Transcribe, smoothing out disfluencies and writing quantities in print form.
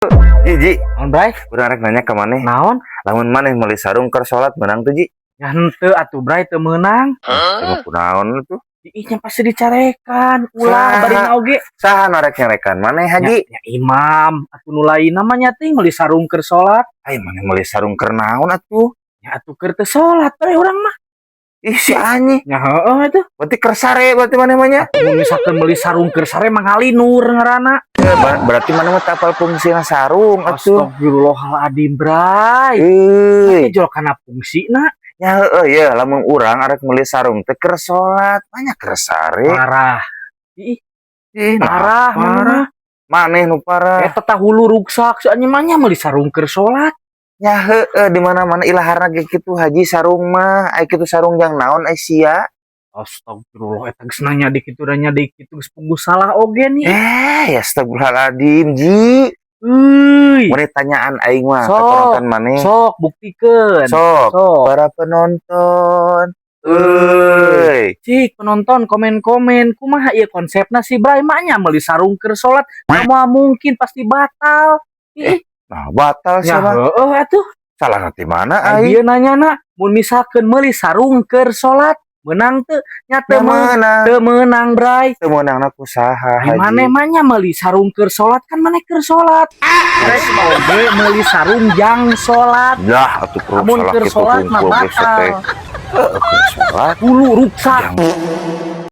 Ji, Naon bray? urang rek nanya ke maneh. Naon? Lamun maneh meuli sarung keur salat menang tuh, Ji? Ya henteu atuh bray teu meunang. Teu kunaon tuh? Ih nya pasti dicarekan. Ulah bari oge. Saha nu rek nyarekan maneh, Haji? Ya imam atuh nu lain namanya teh meuli sarung keur salat. Ai maneh meuli sarung keur naon atuh? Ya atuh keur teu salat bray urang mah. Ih si anjing. Ya heueuh atuh. Berarti keur sare berarti maneh mah nya. Mun misalkan meuli sarung keur sare mah ngalinur ngaranna. Berarti maneh mah tapal fungsina sarung atuh. Astagfirullahaladzim bray. Euy. Jol kana fungsina. Ya heueuh ye, lamun urang arek meuli sarung teh keur salat, mah nya keur sare. Parah. Ih, Ih, parah parah. Maneh nu parah. Eta tah hulu ruksak soalnya mah nya meuli sarung keur salat. Ya heueuh di mana-mana ilaharna ge kitu Haji sarung mah, ai kitu sarung jang naon ai sia. Astagfirullah, eta geus nanya dik kitu dan nya dik kitu geus puguh salah oge nih. Ya astagfirullahaladzim, Ji. Euy, Mun tanyaan aing mah Sok, ke penonton maneh. sok buktikeun. Sok, Sok. para penonton. Euy. Cik penonton komen-komen kumaha ieu konsepna si Bray mah nya meuli sarung keur salat, moal mungkin pasti batal. Ih, Nah, batal nya sia. heueuh atuh. Salah nanti mana Ai aing? dieu nanyana, mun misalkeun meuli sarung keur salat, menang teu? Nya teu menang. teu meunang Bray. Teu meunangna kusaha Ai Haji. maneh mah nya meuli sarung keur salat kan maneh keur salat. Bray oge meuli sarung jang salat. Dah atuh perlu Amun salah keur kitu salat mah hungkul geus teh. batal. Keur salat. Hulu ruksak. Jang